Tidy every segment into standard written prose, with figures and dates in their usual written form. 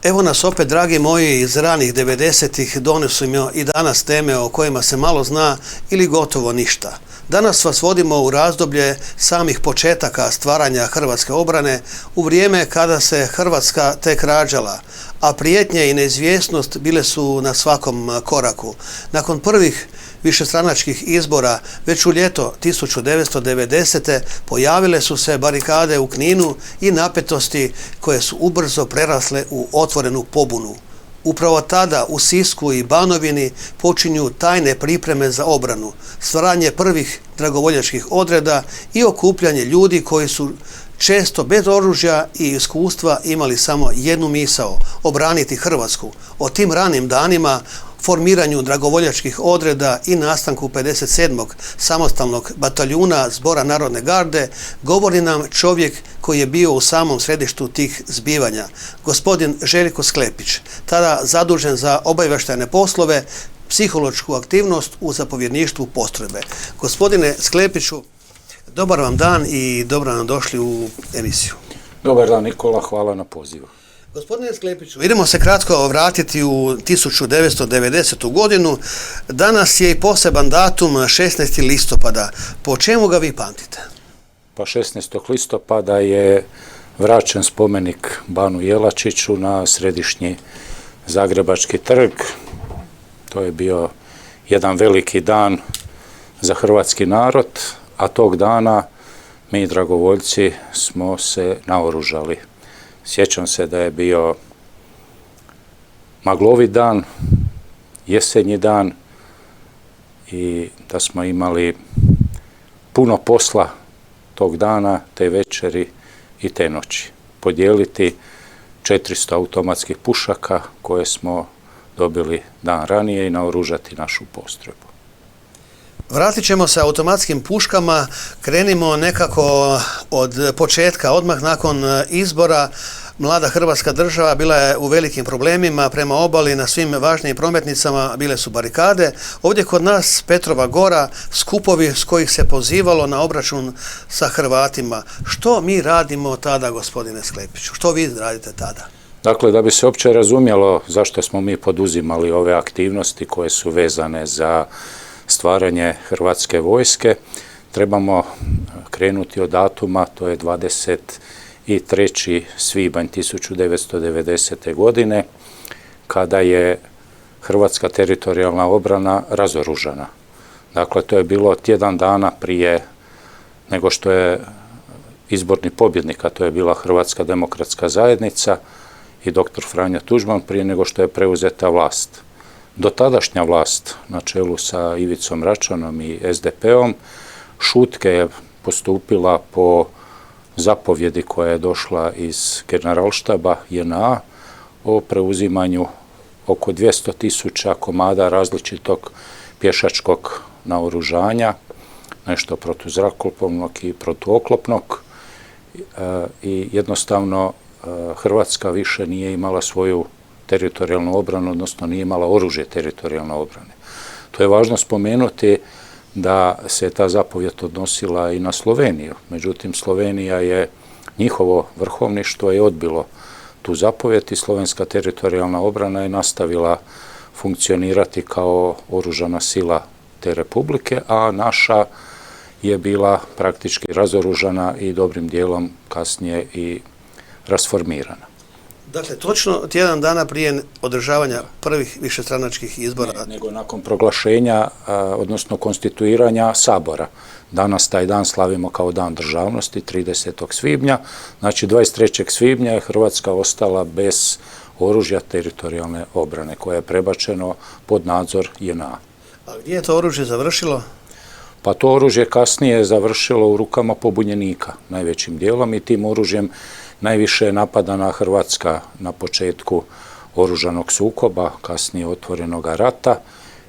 Evo nas opet, dragi moji, iz ranih 90-ih donosimo i danas teme o kojima se malo zna ili gotovo ništa. Danas vas vodimo u razdoblje samih početaka stvaranja hrvatske obrane, u vrijeme kada se Hrvatska tek rađala, a prijetnje i neizvjesnost bile su na svakom koraku. Nakon prvih višestranačkih izbora, već u ljeto 1990. pojavile su se barikade u Kninu i napetosti koje su ubrzo prerasle u otvorenu pobunu. Upravo tada u Sisku i Banovini počinju tajne pripreme za obranu, stvaranje prvih dragovoljačkih odreda i okupljanje ljudi koji su često bez oružja i iskustva imali samo jednu misao – obraniti Hrvatsku. O tim ranim danima, formiranju dragovoljačkih odreda i nastanku 57. samostalnog bataljuna Zbora narodne garde govori nam čovjek koji je bio u samom središtu tih zbivanja, gospodin Željko Sklepić, tada zadužen za obavještajne poslove, psihološku aktivnost u zapovjedništvu postrojbe. Gospodine Sklepiću, dobar vam dan i dobro nam došli u emisiju. Dobar dan, Nikola, hvala na pozivu. Gospodine Sklepiću, idemo se kratko vratiti u 1990. godinu. Danas je i poseban datum 16. listopada. Po čemu ga vi pamtite? Pa 16. listopada je vraćen spomenik Banu Jelačiću na središnji Zagrebački trg. To je bio jedan veliki dan za hrvatski narod, a tog dana mi dragovoljci smo se naoružali. Sjećam se da je bio maglovit dan, jesenji dan i da smo imali puno posla tog dana, te večeri i te noći. Podijeliti 400 automatskih pušaka koje smo dobili dan ranije i naoružati našu postrojbu. Vratit ćemo se automatskim puškama, krenimo nekako od početka, odmah nakon izbora. Mlada hrvatska država bila je u velikim problemima, prema obali na svim važnijim prometnicama bile su barikade. Ovdje kod nas Petrova Gora, skupovi s kojih se pozivalo na obračun sa Hrvatima. Što mi radimo tada, gospodine Sklepiću? Što vi radite tada? Dakle, da bi se uopće razumjelo zašto smo mi poduzimali ove aktivnosti koje su vezane za stvaranje Hrvatske vojske, trebamo krenuti od datuma, to je 23. svibanj 1990. godine, kada je Hrvatska teritorijalna obrana razoružana. Dakle, to je bilo tjedan dana prije nego što je izborni pobjednik, a to je bila Hrvatska demokratska zajednica i dr. Franjo Tuđman, prije nego što je preuzeta vlast. Dotadašnja vlast na čelu sa Ivicom Račanom i SDP-om šutke je postupila po zapovjedi koja je došla iz generalštaba JNA o preuzimanju oko 200.000 komada različitog pješačkog naoružanja, nešto protuzrakoplovnog i protuoklopnog, i jednostavno Hrvatska više nije imala svoju teritorijalnu obranu, odnosno nije imala oružje teritorijalne obrane. To je važno spomenuti da se ta zapovjed odnosila i na Sloveniju. Međutim, Slovenija je, njihovo vrhovništvo je odbilo tu zapovjed i slovenska teritorijalna obrana je nastavila funkcionirati kao oružana sila te republike, a naša je bila praktički razoružana i dobrim dijelom kasnije i rasformirana. Dakle, točno tjedan dana prije održavanja prvih višestranačkih izbora. Nego nakon proglašenja, odnosno konstituiranja Sabora. Danas taj dan slavimo kao Dan državnosti, 30. svibnja. Znači, 23. svibnja je Hrvatska ostala bez oružja teritorijalne obrane, koje je prebačeno pod nadzor JNA. A gdje je to oružje završilo? Pa to oružje kasnije je završilo u rukama pobunjenika, najvećim dijelom, i tim oružjem najviše je napadana Hrvatska na početku oružanog sukoba, kasnije otvorenog rata,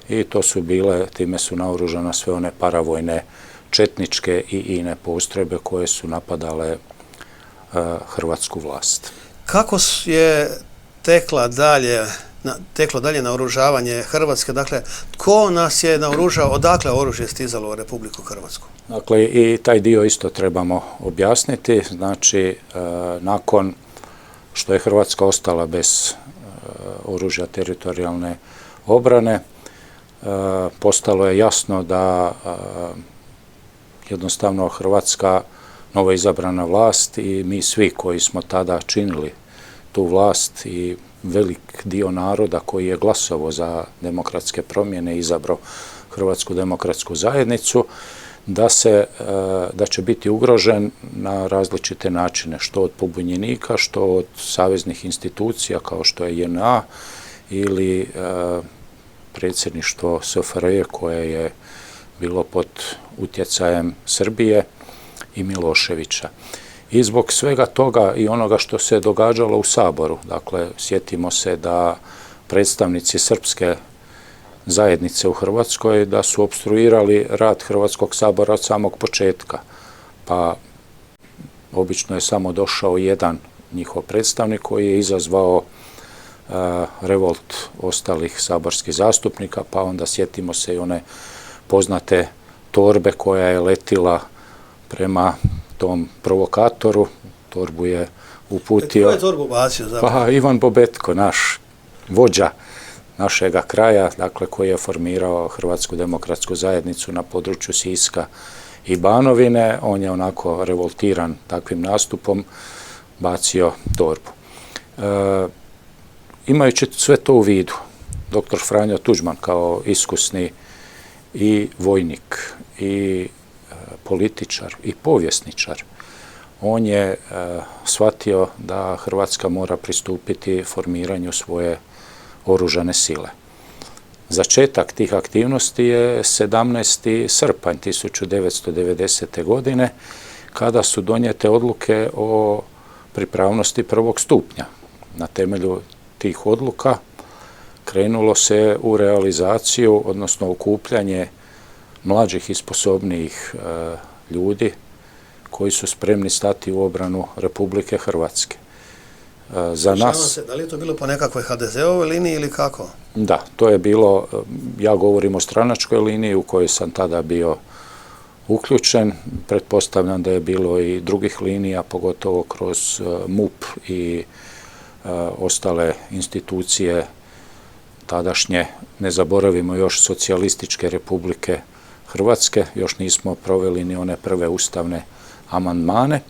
i to su bile, time su naoružana sve one paravojne četničke i ine postrojbe koje su napadale hrvatsku vlast. Kako je teklo dalje naoružavanje Hrvatske? Dakle, tko nas je naoružao, odakle oružje stizalo u Republiku Hrvatsku? Dakle, i taj dio isto trebamo objasniti. Znači, nakon što je Hrvatska ostala bez oružja teritorijalne obrane, postalo je jasno da jednostavno Hrvatska novoizabrana vlast i mi svi koji smo tada činili tu vlast i velik dio naroda koji je glasovao za demokratske promjene i izabrao Hrvatsku demokratsku zajednicu, da će biti ugrožen na različite načine, što od pobunjenika, što od saveznih institucija kao što je JNA ili predsjedništvo SFRJ koje je bilo pod utjecajem Srbije i Miloševića. I zbog svega toga i onoga što se događalo u Saboru, dakle, sjetimo se da predstavnici srpske zajednice u Hrvatskoj da su opstruirali rad Hrvatskog sabora od samog početka. Pa obično je samo došao jedan njihov predstavnik koji je izazvao revolt ostalih saborskih zastupnika, pa onda sjetimo se i one poznate torbe koja je letila prema tom provokatoru. Torbu je uputio... Ko je torbu bacio zapravo? Pa Ivan Bobetko, naš vođa našega kraja, dakle, koji je formirao Hrvatsku demokratsku zajednicu na području Siska i Banovine. On je onako revoltiran takvim nastupom bacio torbu. Imajući sve to u vidu, dr. Franjo Tuđman kao iskusni i vojnik i političar i povjesničar, on je shvatio da Hrvatska mora pristupiti formiranju svoje oružane sile. Začetak tih aktivnosti je 17. srpanj 1990. godine, kada su donijete odluke o pripravnosti prvog stupnja. Na temelju tih odluka krenulo se u realizaciju, odnosno okupljanje mlađih i sposobnijih ljudi koji su spremni stati u obranu Republike Hrvatske. Za nas... Da li je to bilo po nekakvoj HDZ-ovoj liniji ili kako? Da, to je bilo, ja govorim o stranačkoj liniji u kojoj sam tada bio uključen. Pretpostavljam da je bilo i drugih linija, pogotovo kroz MUP i ostale institucije tadašnje, ne zaboravimo još, Socijalističke Republike Hrvatske, još nismo proveli ni one prve ustavne amandmane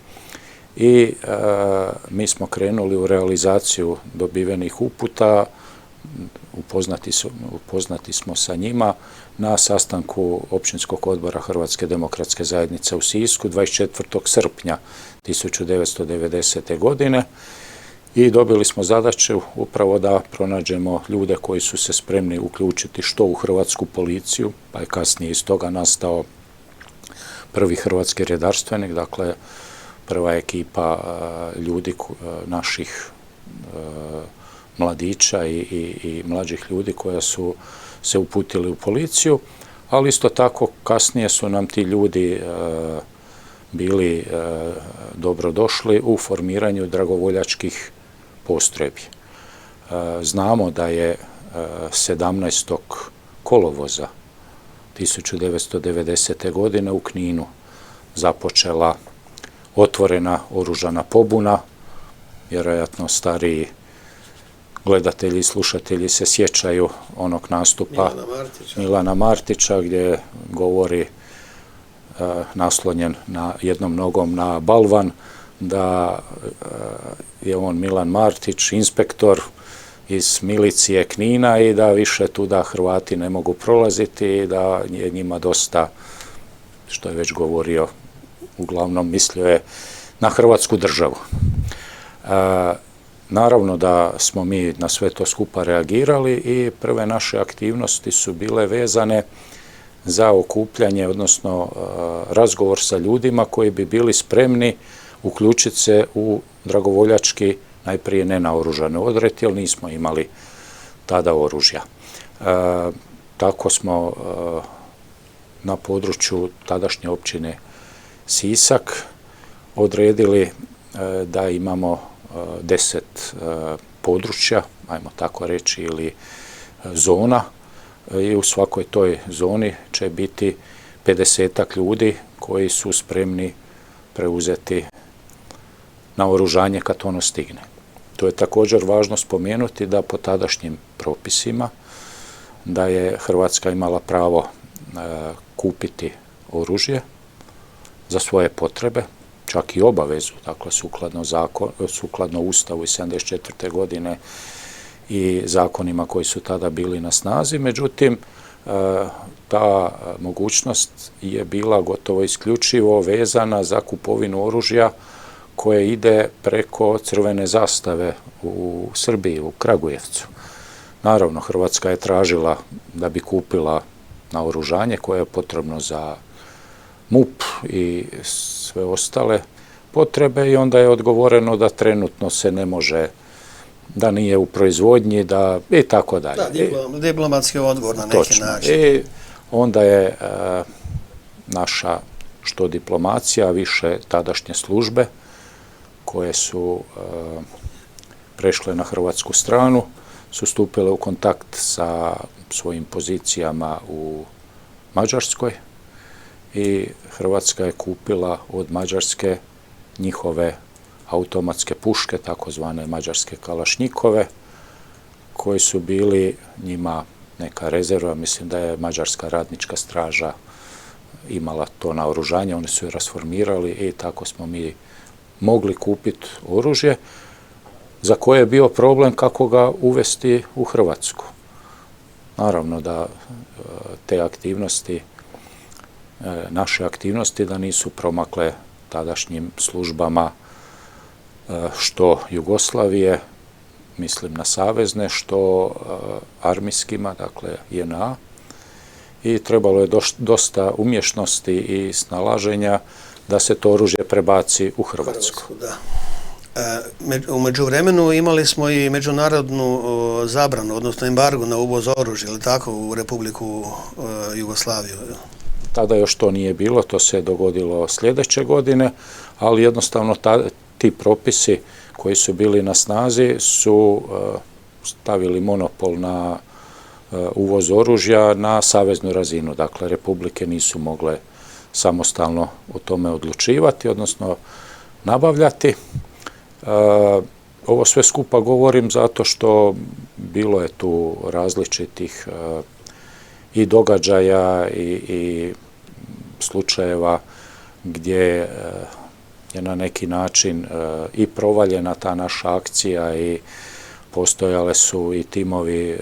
i mi smo krenuli u realizaciju dobivenih uputa, upoznati smo sa njima na sastanku Općinskog odbora Hrvatske demokratske zajednice u Sisku 24. srpnja 1990. godine i dobili smo zadaću upravo da pronađemo ljude koji su se spremni uključiti što u hrvatsku policiju, pa je kasnije iz toga nastao prvi hrvatski redarstvenik, dakle prva ekipa ljudi, naših mladića i mlađih ljudi koja su se uputili u policiju, ali isto tako kasnije su nam ti ljudi bili dobrodošli u formiranju dragovoljačkih postrojbi. Znamo da je 17. kolovoza 1990. godine u Kninu započela otvorena oružana pobuna. Vjerojatno stariji gledatelji i slušatelji se sjećaju onog nastupa Milana Martića gdje govori naslonjen na jednom nogom na balvan da je on Milan Martić, inspektor iz milicije Knina i da više tuda Hrvati ne mogu prolaziti i da je njima dosta, što je već govorio, uglavnom mislio je na Hrvatsku državu. Naravno da smo mi na sve to skupa reagirali i prve naše aktivnosti su bile vezane za okupljanje, odnosno razgovor sa ljudima koji bi bili spremni uključiti se u dragovoljački, najprije nenaoružane odred, jer nismo imali tada oružja. Tako smo na području tadašnje općine Sisak odredili da imamo 10 područja, ajmo tako reći, ili zona i u svakoj toj zoni će biti 50-ak ljudi koji su spremni preuzeti naoružanje kad ono stigne. To je također važno spomenuti da po tadašnjim propisima da je Hrvatska imala pravo kupiti oružje za svoje potrebe, čak i obavezu, dakle sukladno Ustavu iz 1974. godine i zakonima koji su tada bili na snazi. Međutim, ta mogućnost je bila gotovo isključivo vezana za kupovinu oružja koje ide preko crvene zastave u Srbiji, u Kragujevcu. Naravno, Hrvatska je tražila da bi kupila naoružanje koje je potrebno za MUP i sve ostale potrebe i onda je odgovoreno da trenutno se ne može, da nije u proizvodnji, da i tako dalje. Da, diplomatski odgovor na neki način. I onda je naša što diplomacija, više tadašnje službe koje su prešle na hrvatsku stranu, su stupile u kontakt sa svojim pozicijama u Mađarskoj i Hrvatska je kupila od Mađarske njihove automatske puške, takozvane mađarske kalašnjikove, koji su bili njima neka rezerva. Mislim da je Mađarska radnička straža imala to naoružanje, oni su je rasformirali i tako smo mi mogli kupiti oružje za koje je bio problem kako ga uvesti u Hrvatsku. Naravno da te aktivnosti, naše aktivnosti da nisu promakle tadašnjim službama što Jugoslavije, mislim na savezne, što armijskima, dakle JNA, i trebalo je dosta umješnosti i snalaženja da se to oružje prebaci u Hrvatsku. U međuvremenu imali smo i međunarodnu zabranu, odnosno embargo na uvoz oružja, ili tako, u Republiku Jugoslaviju? Tada još to nije bilo, to se je dogodilo sljedeće godine, ali jednostavno ti propisi koji su bili na snazi su stavili monopol na uvoz oružja na saveznu razinu. Dakle, republike nisu mogle samostalno o tome odlučivati, odnosno nabavljati. Ovo sve skupa govorim zato što bilo je tu različitih i događaja i slučajeva gdje je na neki način i provaljena ta naša akcija i postojale su i timovi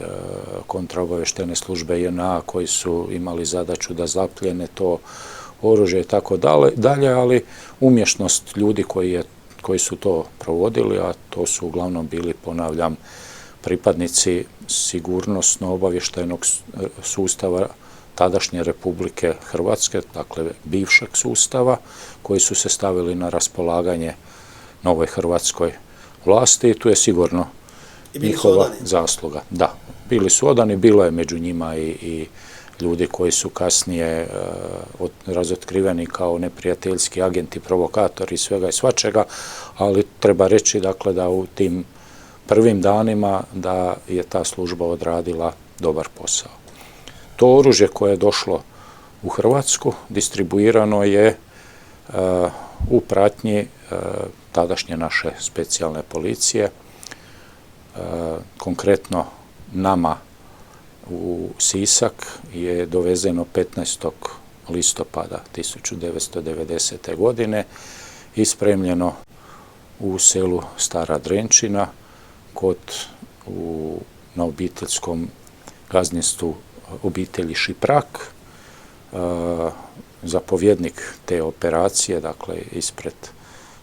kontraobavještajne službe JNA koji su imali zadaću da zapljene to oružje i tako dalje, ali umješnost ljudi koji su to provodili, a to su uglavnom bili, ponavljam, pripadnici sigurnosno-obavještajnog sustava tadašnje Republike Hrvatske, dakle bivšeg sustava, koji su se stavili na raspolaganje novoj hrvatskoj vlasti i tu je sigurno njihova zasluga. Da, bili su odani, bilo je među njima i ljudi koji su kasnije razotkriveni kao neprijateljski agenti, provokatori, svega i svačega, ali treba reći dakle da u tim prvim danima da je ta služba odradila dobar posao. To oružje koje je došlo u Hrvatsku distribuirano je u pratnji tadašnje naše specijalne policije, konkretno nama u Sisak je dovezeno 15. listopada 1990. godine i spremljeno u selu Stara Drenčina na obiteljskom gazdinstvu obitelji Šiprak. Zapovjednik te operacije, dakle ispred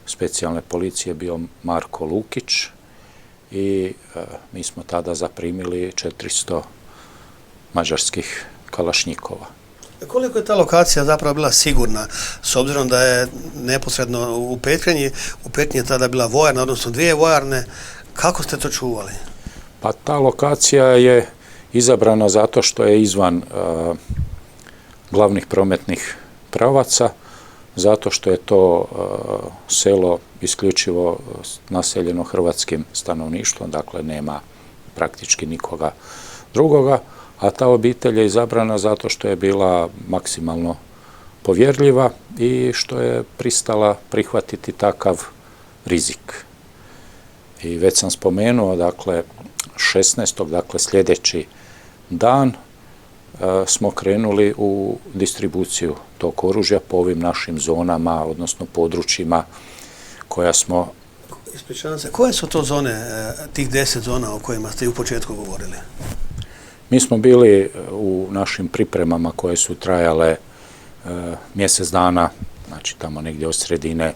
specijalne policije bio Marko Lukić i mi smo tada zaprimili 400 mađarskih kalašnjikova. Koliko je ta lokacija zapravo bila sigurna, s obzirom da je neposredno u Petrinji je tada bila vojarna, odnosno dvije vojarne, kako ste to čuvali? Pa ta lokacija je izabrana zato što je izvan glavnih prometnih pravaca, zato što je to selo isključivo naseljeno hrvatskim stanovništvom, dakle nema praktički nikoga drugoga, a ta obitelj je izabrana zato što je bila maksimalno povjerljiva i što je pristala prihvatiti takav rizik. I već sam spomenuo, dakle, 16. dakle sljedeći dan smo krenuli u distribuciju tog oružja po ovim našim zonama, odnosno područjima koja smo... Ispričavam se, koje su to zone, tih 10 zona o kojima ste i u početku govorili? Mi smo bili u našim pripremama koje su trajale mjesec dana, znači tamo negdje od sredine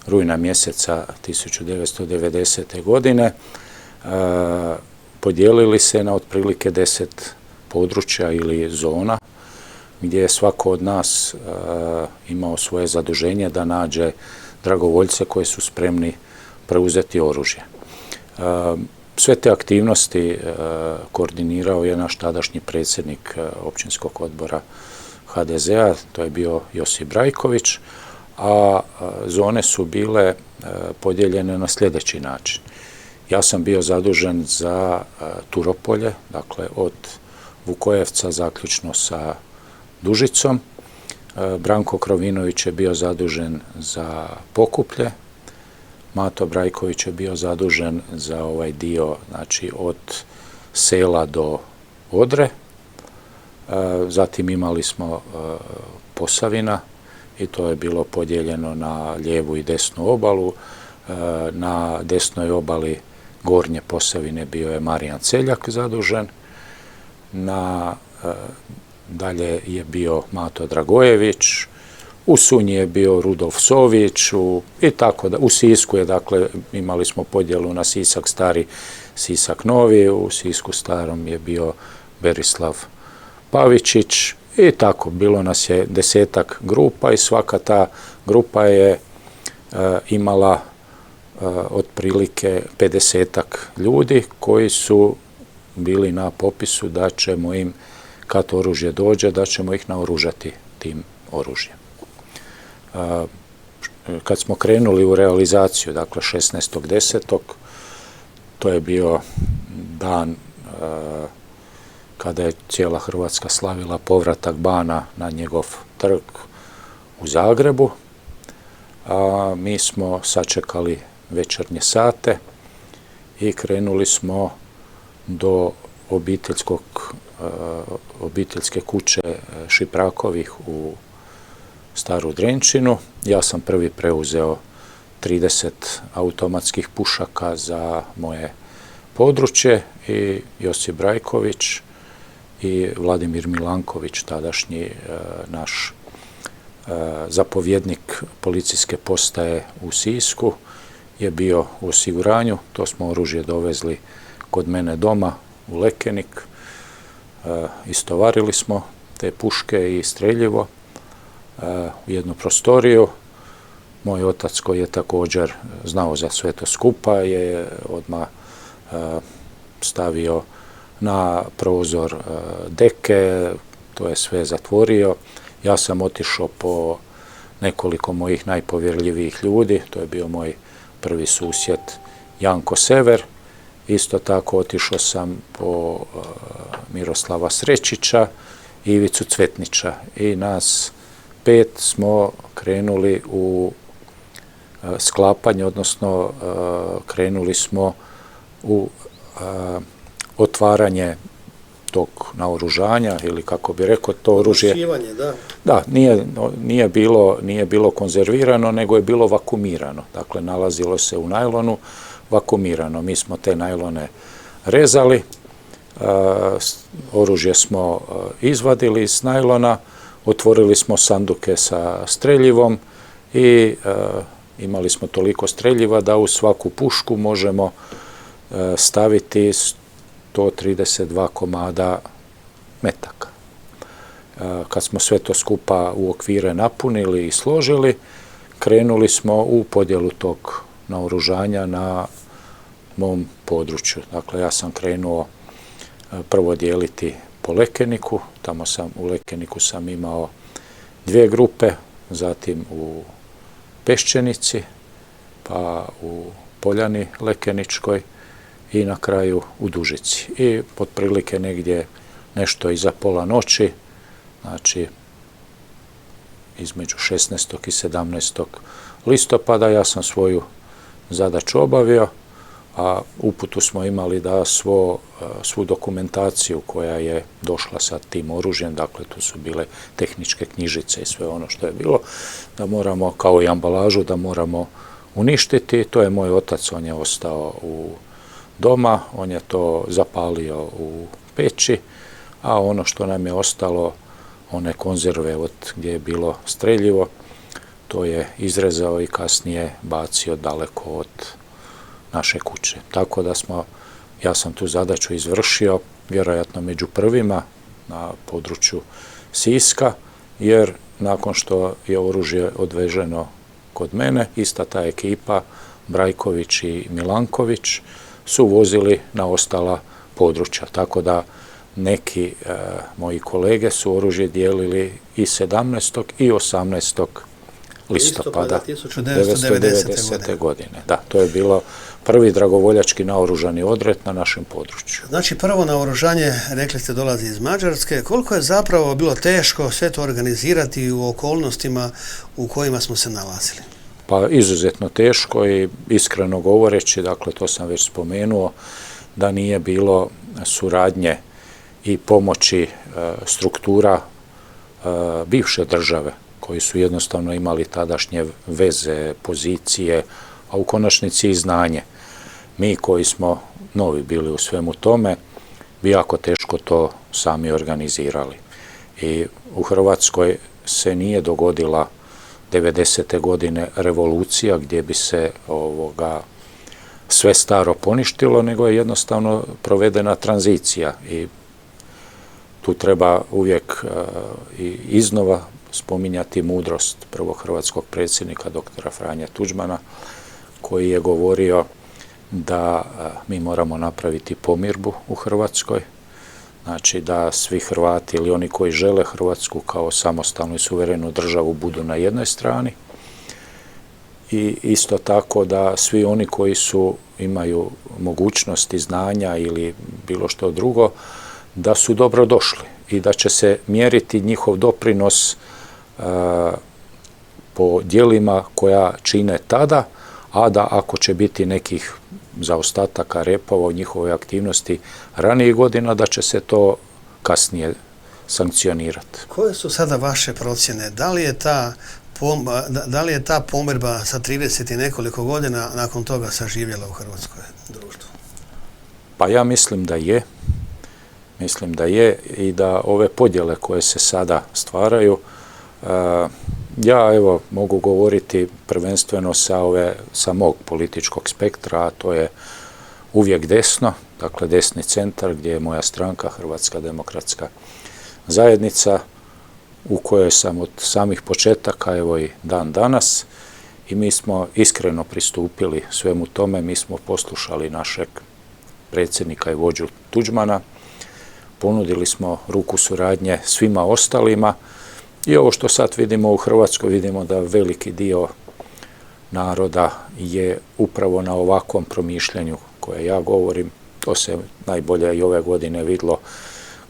rujna mjeseca 1990. godine, podijelili se na otprilike 10 područja ili zona gdje je svako od nas imao svoje zaduženje da nađe dragovoljce koji su spremni preuzeti oružje. Sve te aktivnosti koordinirao je naš tadašnji predsjednik općinskog odbora HDZ-a, to je bio Josip Brajković, a zone su bile podijeljene na sljedeći način. Ja sam bio zadužen za Turopolje, dakle od Vukojevca zaključno sa Dužicom. Branko Krovinović je bio zadužen za Pokuplje, Mato Brajković je bio zadužen za ovaj dio, znači od Sela do Odre. Zatim imali smo Posavina i to je bilo podijeljeno na lijevu i desnu obalu. Na desnoj obali Gornje Posavine bio je Marijan Celjak zadužen. Dalje je bio Mato Dragojević, u Sunji je bio Rudolf Sović i tako da. U Sisku je, dakle, imali smo podjelu na Sisak stari, Sisak novi, u Sisku starom je bio Berislav Pavičić i tako. Bilo nas je 10-ak grupa i svaka ta grupa je imala otprilike 50-ak ljudi koji su bili na popisu da ćemo im, kad oružje dođe, da ćemo ih naoružati tim oružjem. Kad smo krenuli u realizaciju, dakle 16.10. to je bio dan kada je cijela Hrvatska slavila povratak bana na njegov trg u Zagrebu. Mi smo sačekali večernje sate i krenuli smo do obiteljske kuće Šiprakovih u Staru Drenčinu. Ja sam prvi preuzeo 30 automatskih pušaka za moje područje i Josip Brajković i Vladimir Milanković, tadašnji naš zapovjednik policijske postaje u Sisku, je bio u osiguranju. To smo oružje dovezli kod mene doma u Lekenik. Istovarili smo te puške i streljivo u jednu prostoriju. Moj otac, koji je također znao za sve to skupa, je odmah stavio na prozor deke, to je sve zatvorio. Ja sam otišao po nekoliko mojih najpovjerljivijih ljudi, to je bio moj prvi susjed Janko Sever. Isto tako otišao sam po Miroslava Srećića i Ivicu Cvetnića i nas 5 smo krenuli u sklapanje, odnosno krenuli smo u otvaranje tog naoružanja ili kako bi rekao to oružje. Da, nije bilo konzervirano, nego je bilo vakumirano. Dakle, nalazilo se u najlonu vakumirano. Mi smo te najlone rezali, oružje smo izvadili iz najlona, otvorili smo sanduke sa streljivom i imali smo toliko streljiva da u svaku pušku možemo staviti 132 komada metaka. Kad smo sve to skupa u okvire napunili i složili, krenuli smo u podjelu tog naoružanja na mom području. Dakle, ja sam krenuo prvo dijeliti po Lekeniku, u Lekeniku sam imao 2 grupe, zatim u Peščenici, pa u Poljani Lekeničkoj i na kraju u Dužici. I otprilike negdje nešto iza pola noći, znači između 16. i 17. listopada ja sam svoju zadaću obavio. a uputu smo imali da svu dokumentaciju koja je došla sa tim oružjem, dakle tu su bile tehničke knjižice i sve ono što je bilo, da moramo, kao i ambalažu, da moramo uništiti. To je moj otac, on je ostao doma, on je to zapalio u peći, a ono što nam je ostalo, one konzerve gdje je bilo streljivo, to je izrezao i kasnije bacio daleko od naše kuće. Tako da ja sam tu zadaću izvršio, vjerojatno među prvima na području Siska, jer nakon što je oružje odveženo kod mene, ista ta ekipa, Brajković i Milanković, su vozili na ostala područja. Tako da neki moji kolege su oružje dijelili i 17. i 18. listopada 1990. godine. Da, to je bilo prvi dragovoljački naoružani odred na našem području. Znači, prvo naoružanje, rekli ste, dolazi iz Mađarske. Koliko je zapravo bilo teško sve to organizirati u okolnostima u kojima smo se nalazili? Pa izuzetno teško i iskreno govoreći, dakle to sam već spomenuo, da nije bilo suradnje i pomoći struktura bivše države, koji su jednostavno imali tadašnje veze, pozicije, a u konačnici i znanje. Mi koji smo novi bili u svemu tome, bi jako teško to sami organizirali. I u Hrvatskoj se nije dogodila 90. godine revolucija gdje bi se sve staro poništilo, nego je jednostavno provedena tranzicija i tu treba uvijek i iznova spominjati mudrost prvog hrvatskog predsjednika doktora Franje Tuđmana, koji je govorio da mi moramo napraviti pomirbu u Hrvatskoj, znači da svi Hrvati ili oni koji žele Hrvatsku kao samostalnu i suverenu državu budu na jednoj strani i isto tako da svi oni koji imaju mogućnosti, znanja ili bilo što drugo, da su dobro došli i da će se mjeriti njihov doprinos po djelima koja čine tada, a da ako će biti nekih zaostataka, repova u njihovoj aktivnosti ranijih godina, da će se to kasnije sankcionirati. Koje su sada vaše procjene? Da li je ta pomirba sa 30 i nekoliko godina nakon toga saživjela u hrvatskoj društvu? Pa ja mislim da je. Mislim da je i da ove podjele koje se sada stvaraju, ja evo mogu govoriti prvenstveno sa mog političkog spektra, a to je uvijek desno, dakle desni centar gdje je moja stranka Hrvatska demokratska zajednica u kojoj sam od samih početaka, evo i dan danas, i mi smo iskreno pristupili svemu tome, mi smo poslušali našeg predsjednika i vođu Tuđmana, ponudili smo ruku suradnje svima ostalima i ovo što sad vidimo u Hrvatskoj, vidimo da veliki dio naroda je upravo na ovakvom promišljanju koje ja govorim. To se najbolje i ove godine vidlo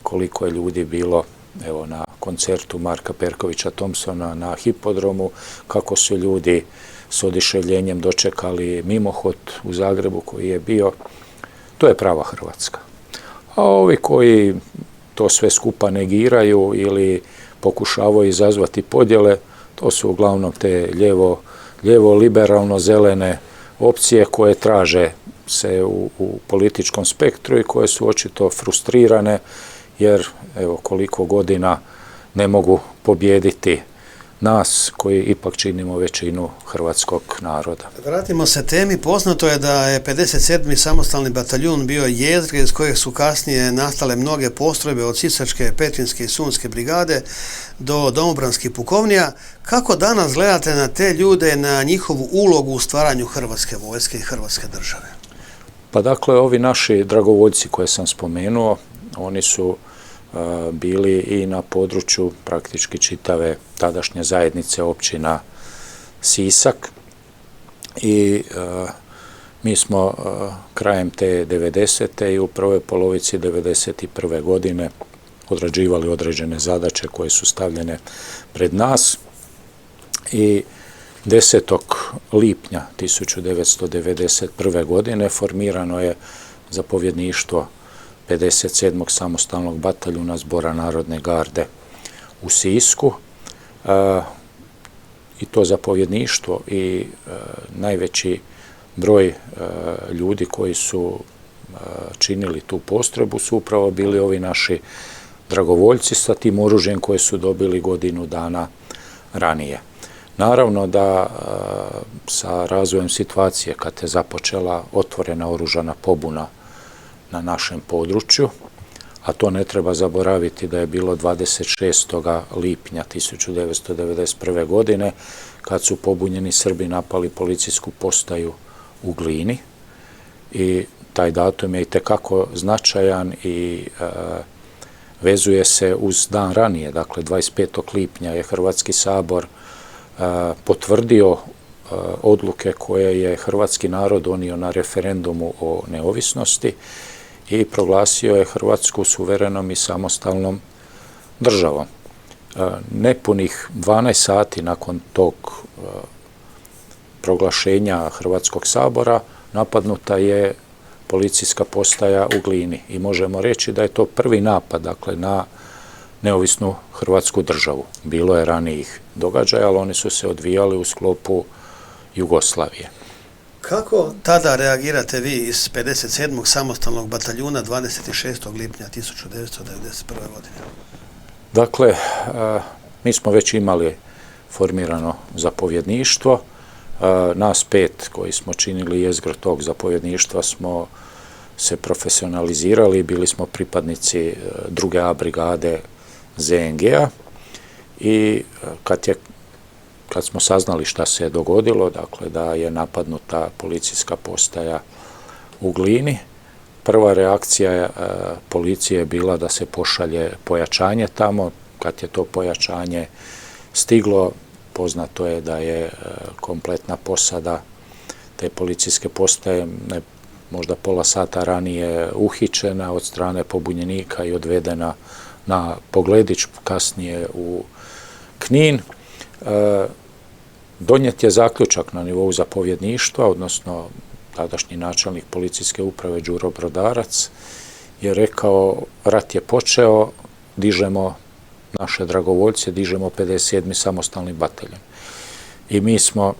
koliko je ljudi bilo evo, na koncertu Marka Perkovića Thompsona na Hipodromu, kako su ljudi s oduševljenjem dočekali mimohod u Zagrebu koji je bio. To je prava Hrvatska. A ovi koji to sve skupa negiraju ili pokušavaju izazvati podjele, to su uglavnom te lijevo-liberalno-zelene opcije koje traže se u političkom spektru i koje su očito frustrirane jer evo koliko godina ne mogu pobijediti nas koji ipak činimo većinu hrvatskog naroda. Vratimo se temi. Poznato je da je 57. samostalni bataljun bio jezgre iz kojeg su kasnije nastale mnoge postrojbe od Sisačke, Petrinjske i Sunske brigade do domobranskih pukovnija. Kako danas gledate na te ljude, na njihovu ulogu u stvaranju Hrvatske vojske i Hrvatske države? Pa dakle, ovi naši dragovoljci koje sam spomenuo, oni su bili i na području praktički čitave tadašnje zajednice općina Sisak i mi smo krajem te 90. i u prvoj polovici 91. godine odrađivali određene zadaće koje su stavljene pred nas i 10. lipnja 1991. godine formirano je zapovjedništvo 57. samostalnog bataljuna Zbora narodne garde u Sisku. I to zapovjedništvo i najveći broj ljudi koji su činili tu postrojbu su upravo bili ovi naši dragovoljci sa tim oružjem koje su dobili godinu dana ranije. Naravno da sa razvojem situacije, kad je započela otvorena oružana pobuna na našem području, a to ne treba zaboraviti da je bilo 26. lipnja 1991. godine, kad su pobunjeni Srbi napali policijsku postaju u Glini, i taj datum je itekako značajan i vezuje se uz dan ranije, dakle 25. lipnja je Hrvatski sabor potvrdio odluke koje je hrvatski narod donio na referendumu o neovisnosti i proglasio je Hrvatsku suverenom i samostalnom državom. Nepunih 12 sati nakon tog proglašenja Hrvatskog sabora napadnuta je policijska postaja u Glini i možemo reći da je to prvi napad, dakle, na neovisnu Hrvatsku državu. Bilo je ranijih događaja, ali oni su se odvijali u sklopu Jugoslavije. Kako tada reagirate vi iz 57. samostalnog bataljuna 26. lipnja 1991. godine? Dakle, mi smo već imali formirano zapovjedništvo. Nas 5 koji smo činili jezgro tog zapovjedništva smo se profesionalizirali, bili smo pripadnici 2. A brigade ZNG-a i kad smo saznali šta se je dogodilo, dakle da je napadnuta policijska postaja u Glini, prva reakcija policije je bila da se pošalje pojačanje tamo. Kad je to pojačanje stiglo, poznato je da je kompletna posada te policijske postaje možda pola sata ranije uhićena od strane pobunjenika i odvedena na Pogledić, kasnije u Knin. Donijet je zaključak na nivou zapovjedništva, odnosno tadašnji načelnik policijske uprave Đuro Brodarac je rekao: rat je počeo, dižemo naše dragovoljce, dižemo 57. samostalni bataljon. I mi smo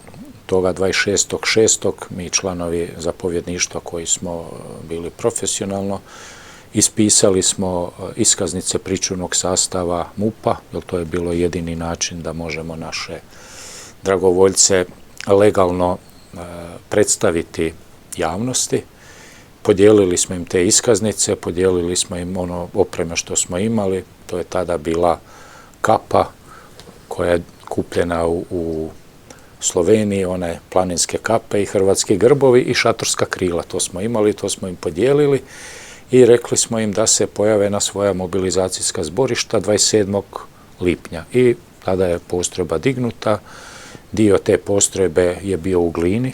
toga 26.6. mi članovi zapovjedništva koji smo bili profesionalno, ispisali smo iskaznice pričuvnog sastava MUP-a, jer to je bilo jedini način da možemo naše dragovoljce legalno predstaviti javnosti. Podijelili smo im te iskaznice, podijelili smo im ono opreme što smo imali. To je tada bila kapa koja je kupljena u Sloveniji, one planinske kape i hrvatski grbovi i šatorska krila. To smo imali, to smo im podijelili i rekli smo im da se pojave na svoja mobilizacijska zborišta 27. lipnja. I tada je postrojba dignuta. Dio te postrojbe je bio u Glini.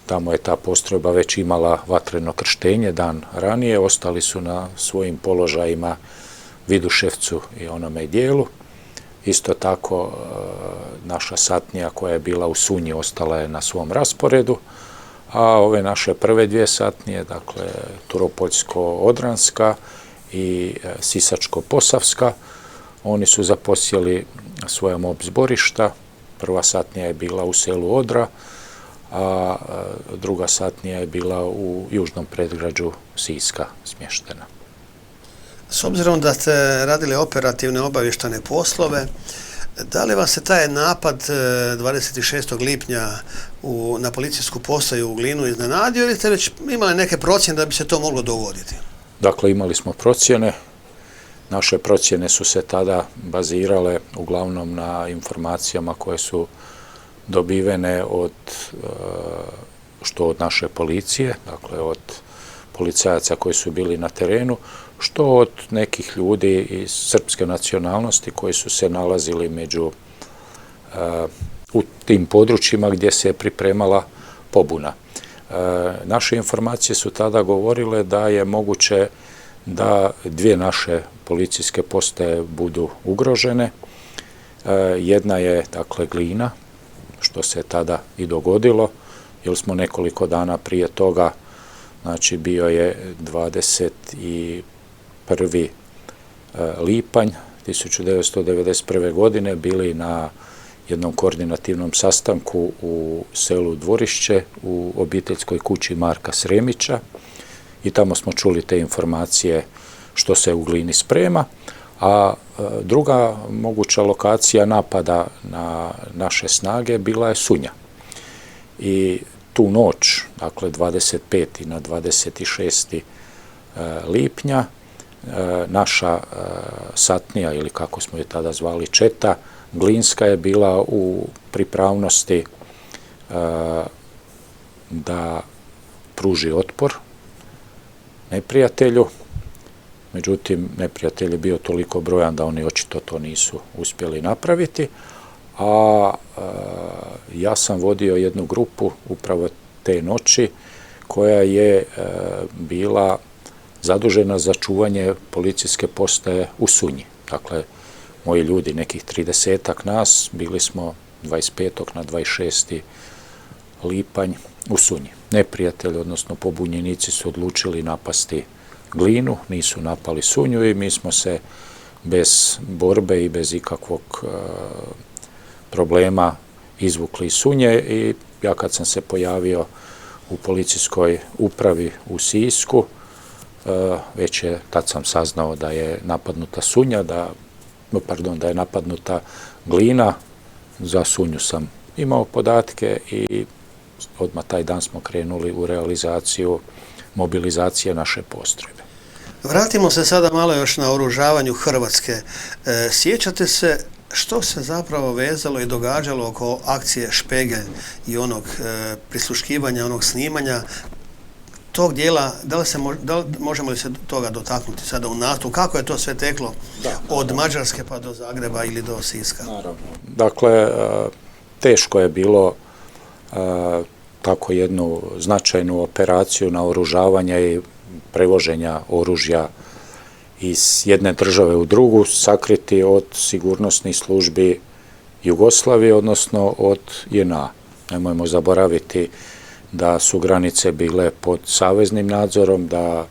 Tamo je ta postrojba već imala vatreno krštenje dan ranije. Ostali su na svojim položajima Viduševcu i onome dijelu. Isto tako naša satnija koja je bila u Sunji ostala je na svom rasporedu, a ove naše prve 2 satnije, dakle Turopoljsko-Odranska i Sisačko-Posavska, oni su zaposjeli svoja mob zborišta. Prva satnija je bila u selu Odra, a druga satnija je bila u južnom predgrađu Siska smještena. S obzirom da ste radili operativne obavještajne poslove, da li vas se taj napad 26. lipnja na policijsku postaju u Glinu iznenadio ili ste već imali neke procjene da bi se to moglo dogoditi? Dakle, imali smo procjene. Naše procjene su se tada bazirale uglavnom na informacijama koje su dobivene što od naše policije, dakle od policajaca koji su bili na terenu, što od nekih ljudi iz srpske nacionalnosti koji su se nalazili u tim područjima gdje se je pripremala pobuna. Naše informacije su tada govorile da je moguće da 2 naše policijske postaje budu ugrožene. Jedna je, dakle, Glina, što se tada i dogodilo, jer smo nekoliko dana prije toga, znači bio je 21. lipanj 1991. godine, bili na jednom koordinativnom sastanku u selu Dvorišće u obiteljskoj kući Marka Sremića i tamo smo čuli te informacije što se u Glini sprema, a druga moguća lokacija napada na naše snage bila je Sunja. I tu noć, dakle 25. na 26. lipnja, naša satnija, ili kako smo je tada zvali četa, Glinska, je bila u pripravnosti da pruži otpor neprijatelju. Međutim, neprijatelj je bio toliko brojan da oni očito to nisu uspjeli napraviti, a ja sam vodio jednu grupu upravo te noći koja je bila zadužena za čuvanje policijske postaje u Sunji. Dakle, moji ljudi, nekih 30-ak nas, bili smo 25. na 26. lipanj u Sunji. Neprijatelji, odnosno pobunjenici, su odlučili napasti Glinu, nisu napali Sunju i mi smo se bez borbe i bez ikakvog problema izvukli iz Sunje i ja kad sam se pojavio u policijskoj upravi u Sisku, već je, tad sam saznao da je napadnuta Sunja, da je napadnuta Glina. Za Sunju sam imao podatke i odmah taj dan smo krenuli u realizaciju mobilizacije naše postrojbe. Vratimo se sada malo još na oružavanju Hrvatske. Sjećate se što se zapravo vezalo i događalo oko akcije Špegelj i onog prisluškivanja, onog snimanja tog dijela? Možemo li se toga dotaknuti sada u nastupu? Kako je to sve teklo od Mađarske pa do Zagreba ili do Siska? Naravno. Dakle, teško je bilo tako jednu značajnu operaciju naoružavanja i prevoženja oružja iz jedne države u drugu sakriti od sigurnosnih službi Jugoslavije, odnosno od JNA. Nemojmo zaboraviti da su granice bile pod saveznim nadzorom, da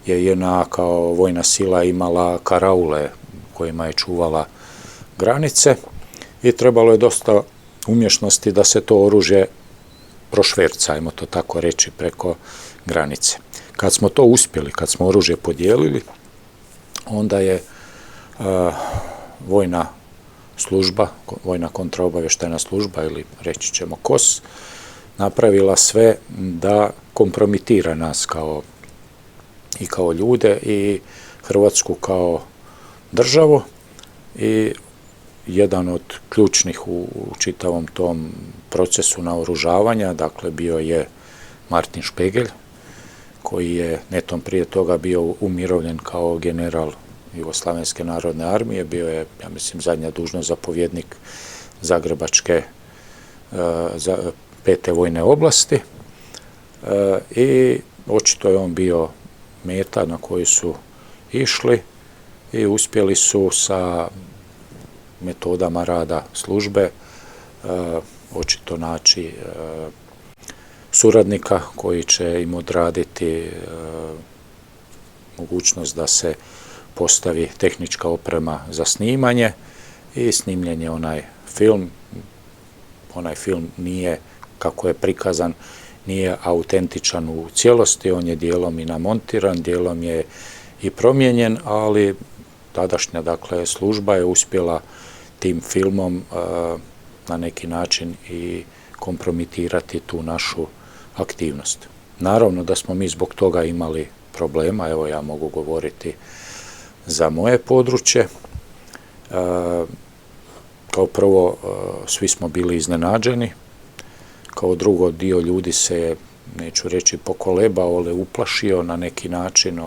je JNA kao vojna sila imala karaule kojima je čuvala granice i trebalo je dosta umješnosti da se to oružje prošverca, ajmo to tako reći, preko granice. Kad smo to uspjeli, kad smo oružje podijelili, onda je vojna služba, vojna kontraobavještajna služba, ili reći ćemo KOS, napravila sve da kompromitira nas kao ljude i Hrvatsku kao državu. I jedan od ključnih u čitavom tom procesu naoružavanja, dakle, bio je Martin Špegelj, koji je netom prije toga bio umirovljen kao general Jugoslavenske narodne armije, bio je, ja mislim, zadnja dužnost zapovjednik Zagrebačke 5. vojne oblasti i očito je on bio meta na koju su išli i uspjeli su sa metodama rada službe očito naći suradnika koji će im odraditi mogućnost da se postavi tehnička oprema za snimanje i snimljen je onaj film. Onaj film nije, kako je prikazan, nije autentičan u cijelosti, on je dijelom i namontiran, dijelom je i promijenjen, ali tadašnja, dakle, služba je uspjela tim filmom na neki način i kompromitirati tu našu aktivnost. Naravno da smo mi zbog toga imali problema, evo ja mogu govoriti za moje područje. Kao prvo, svi smo bili iznenađeni, kao drugo, dio ljudi se, neću reći pokolebao, ali uplašio na neki način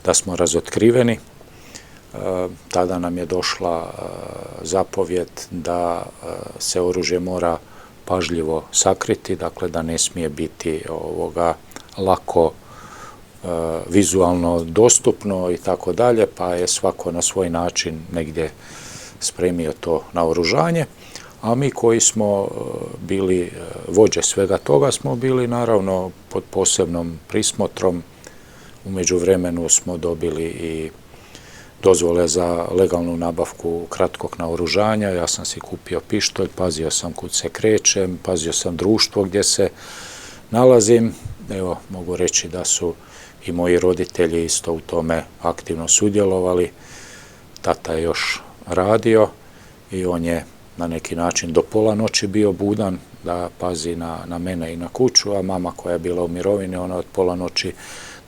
da smo razotkriveni. Tada nam je došla zapovjed da se oružje mora pažljivo sakriti, dakle da ne smije biti lako vizualno dostupno i tako dalje, pa je svako na svoj način negdje spremio to naoružanje, a mi koji smo bili vođe svega toga smo bili naravno pod posebnom prismotrom. U međuvremenu smo dobili i dozvole za legalnu nabavku kratkog naoružanja. Ja sam si kupio pištolj, pazio sam kud se krećem, pazio sam društvo gdje se nalazim. Evo, mogu reći da su i moji roditelji isto u tome aktivno sudjelovali. Tata je još radio i on je na neki način do pola noći bio budan da pazi na mene i na kuću, a mama koja je bila u mirovini, ona od pola noći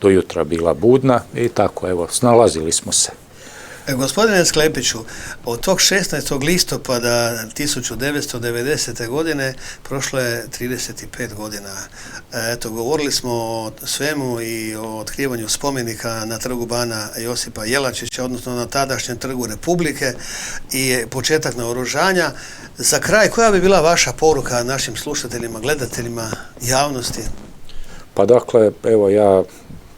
do jutra bila budna i tako, evo, snalazili smo se. Gospodine Sklepiću, od tog 16. listopada 1990. godine prošlo je 35 godina. Eto, govorili smo o svemu i o otkrivanju spomenika na trgu bana Josipa Jelačića, odnosno na tadašnjem trgu Republike i početak naoružanja. Za kraj, koja bi bila vaša poruka našim slušateljima, gledateljima, javnosti? Pa dakle, evo, ja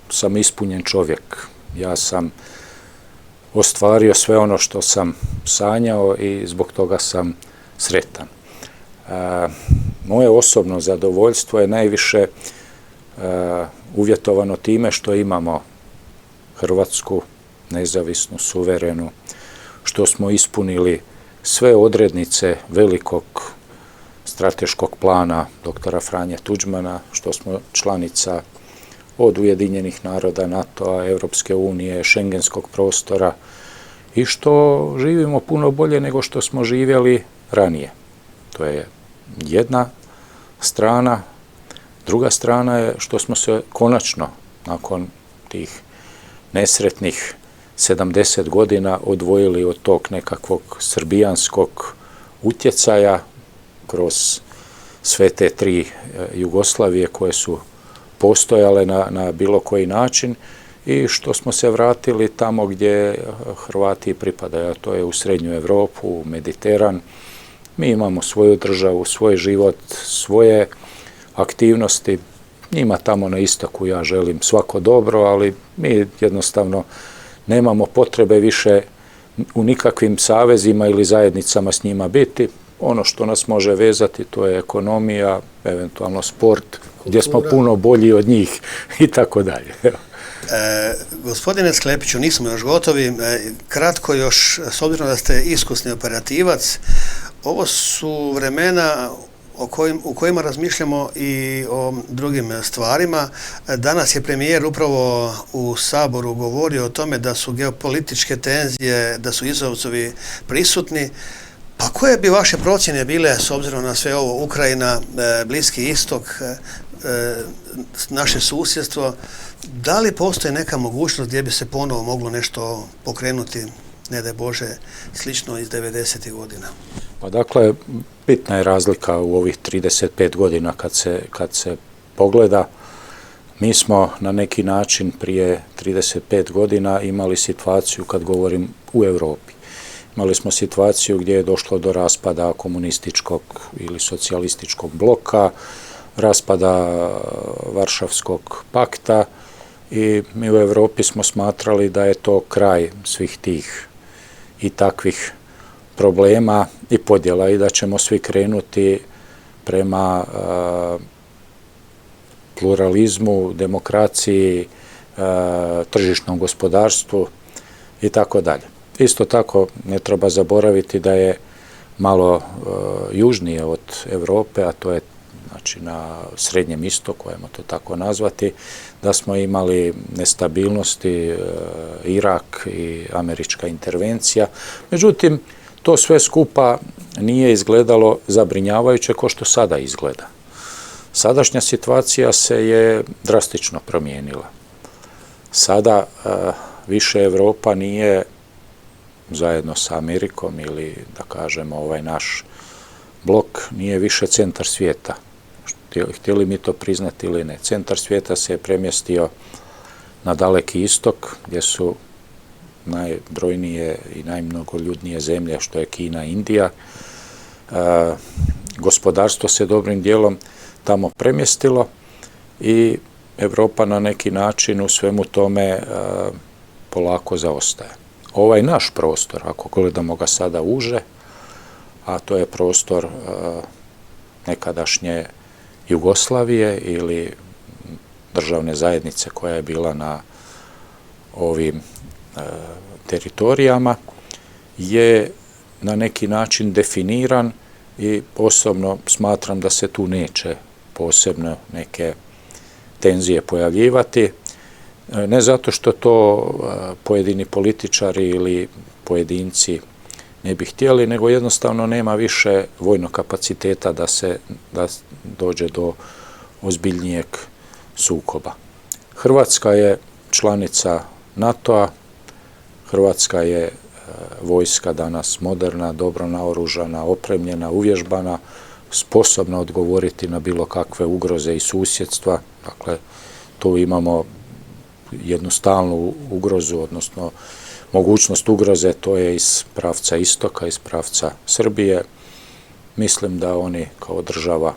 sam ispunjen čovjek. Ja sam ostvario sve ono što sam sanjao i zbog toga sam sretan. Moje osobno zadovoljstvo je najviše uvjetovano time što imamo Hrvatsku nezavisnu, suverenu, što smo ispunili sve odrednice velikog strateškog plana doktora Franje Tuđmana, što smo članica od Ujedinjenih naroda, NATO-a, Europske unije, šengenskog prostora i što živimo puno bolje nego što smo živjeli ranije. To je jedna strana. Druga strana je što smo se konačno nakon tih nesretnih 70 godina odvojili od tog nekakvog srbijanskog utjecaja kroz sve te tri Jugoslavije koje su postojale na bilo koji način i što smo se vratili tamo gdje Hrvati pripadaju, a to je u Srednju Europu, u Mediteran. Mi imamo svoju državu, svoj život, svoje aktivnosti. Njima tamo na istoku ja želim svako dobro, ali mi jednostavno nemamo potrebe više u nikakvim savezima ili zajednicama s njima biti. Ono što nas može vezati to je ekonomija, eventualno sport, gdje smo puno bolji od njih i tako dalje. Gospodine Sklepiću, nismo još gotovi. Kratko još, s obzirom da ste iskusni operativac, ovo su vremena u kojima razmišljamo i o drugim stvarima. Danas je premijer upravo u Saboru govorio o tome da su geopolitičke tenzije, da su izazovi prisutni. Pa koje bi vaše procjene bile, s obzirom na sve ovo, Ukrajina, Bliski istok, naše susjedstvo, da li postoji neka mogućnost gdje bi se ponovo moglo nešto pokrenuti, ne daj Bože, slično iz 90. godina? Pa dakle, bitna je razlika u ovih 35 godina kad se pogleda. Mi smo na neki način prije 35 godina imali situaciju, kad govorim u Europi, imali smo situaciju gdje je došlo do raspada komunističkog ili socijalističkog bloka, raspada Varšavskog pakta i mi u Europi smo smatrali da je to kraj svih tih i takvih problema i podjela i da ćemo svi krenuti prema pluralizmu, demokraciji, tržišnom gospodarstvu i tako dalje. Isto tako ne treba zaboraviti da je malo južnije od Europe, a to je znači na Srednjem istoku, ajmo to tako nazvati, da smo imali nestabilnosti, Irak i američka intervencija. Međutim, to sve skupa nije izgledalo zabrinjavajuće kao što sada izgleda. Sadašnja situacija se je drastično promijenila. Sada više Europa nije zajedno sa Amerikom ili da kažemo ovaj naš blok nije više centar svijeta. Htjeli mi to priznati ili ne. Centar svijeta se je premjestio na Daleki istok gdje su najbrojnije i najmnogoljudnije zemlje što je Kina i Indija. Gospodarstvo se dobrim dijelom tamo premjestilo i Europa na neki način u svemu tome polako zaostaje. Ovaj naš prostor, ako gledamo ga sada uže, a to je prostor nekadašnje Jugoslavije ili državne zajednice koja je bila na ovim teritorijama, je na neki način definiran i osobno smatram da se tu neće posebno neke tenzije pojavljivati. Ne zato što to pojedini političari ili pojedinci ne bi htjeli, nego jednostavno nema više vojnog kapaciteta da dođe do ozbiljnijeg sukoba. Hrvatska je članica NATO-a, Hrvatska je vojska danas moderna, dobro naoružana, opremljena, uvježbana, sposobna odgovoriti na bilo kakve ugroze i susjedstva. Dakle, tu imamo jednu stalnu ugrozu, odnosno mogućnost ugroze, to je iz pravca istoka, iz pravca Srbije. Mislim da oni kao država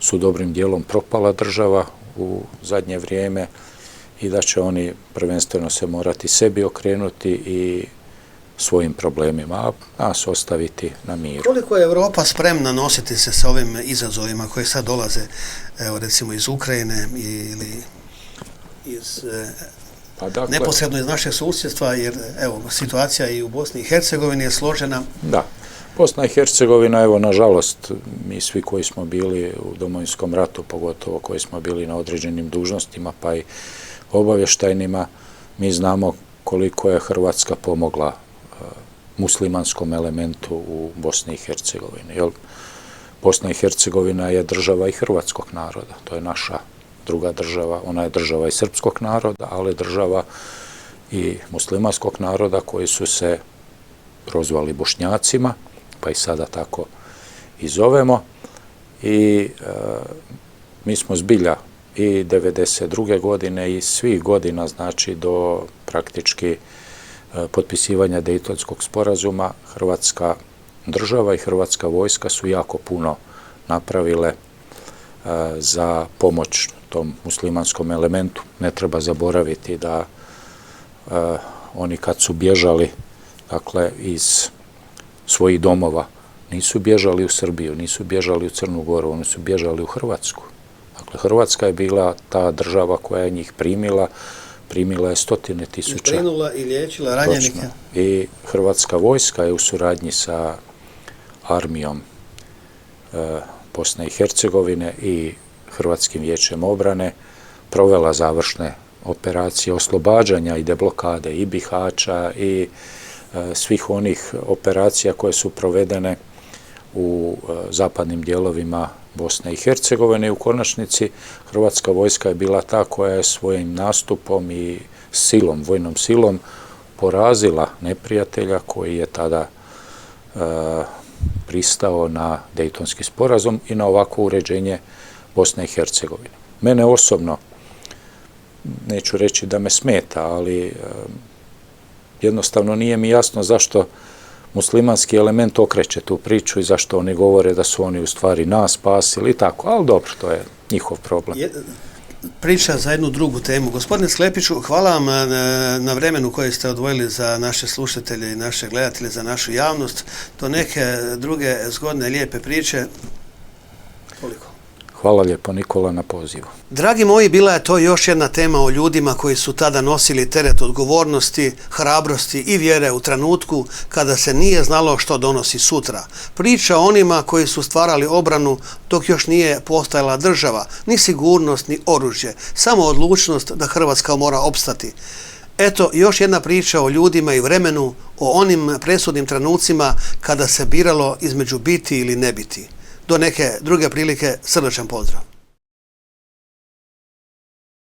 su dobrim dijelom propala država u zadnje vrijeme i da će oni prvenstveno se morati sebi okrenuti i svojim problemima, a nas ostaviti na miru. Koliko je Europa spremna nositi se sa ovim izazovima koji sad dolaze, evo recimo iz Ukrajine ili iz neposredno iz našeg susjedstva, jer evo situacija i u Bosni i Hercegovini je složena. Da, Bosna i Hercegovina, evo nažalost, mi svi koji smo bili u Domovinskom ratu, pogotovo koji smo bili na određenim dužnostima, pa i obavještajnima, mi znamo koliko je Hrvatska pomogla muslimanskom elementu u Bosni i Hercegovini. Jer Bosna i Hercegovina je država i hrvatskog naroda, to je naša druga država, ona je država i srpskog naroda, ali država i muslimanskog naroda koji su se prozvali Bošnjacima, pa i sada tako i zovemo. I mi smo zbilja i 1992. godine i svih godina, znači do praktički potpisivanja Dejtonskog sporazuma, Hrvatska država i Hrvatska vojska su jako puno napravile za pomoć tom muslimanskom elementu. Ne treba zaboraviti da oni kad su bježali, dakle, iz svojih domova, nisu bježali u Srbiju, nisu bježali u Crnu Goru, oni su bježali u Hrvatsku. Dakle, Hrvatska je bila ta država koja je njih primila je stotine tisuća. Zbrinula i liječila ranjenike. Točno. I Hrvatska vojska je u suradnji sa armijom Bosne i Hercegovine i Hrvatskim vijećem obrane provela završne operacije oslobađanja i deblokade i Bihaća i svih onih operacija koje su provedene u zapadnim dijelovima Bosne i Hercegovine i u konačnici Hrvatska vojska je bila ta koja je svojim nastupom i silom, vojnom silom porazila neprijatelja koji je tada pristao na Dejtonski sporazum i na ovakvo uređenje Bosne i Hercegovine. Mene osobno, neću reći da me smeta, ali jednostavno nije mi jasno zašto muslimanski element okreće tu priču i zašto oni govore da su oni u stvari nas spasili i tako, ali dobro, to je njihov problem. Priča za jednu drugu temu. Gospodine Sklepiću, hvala vam na vremenu koje ste odvojili za naše slušatelje i naše gledatelje, za našu javnost. Do neke druge zgodne, lijepe priče. Toliko. Hvala lijepo, Nikola, na pozivu. Dragi moji, bila je to još jedna tema o ljudima koji su tada nosili teret odgovornosti, hrabrosti i vjere u trenutku kada se nije znalo što donosi sutra. Priča o onima koji su stvarali obranu dok još nije postojala država, ni sigurnost, ni oružje, samo odlučnost da Hrvatska mora opstati. Eto, još jedna priča o ljudima i vremenu, o onim presudnim trenucima kada se biralo između biti ili ne biti. Do neke druge prilike, srdačan pozdrav.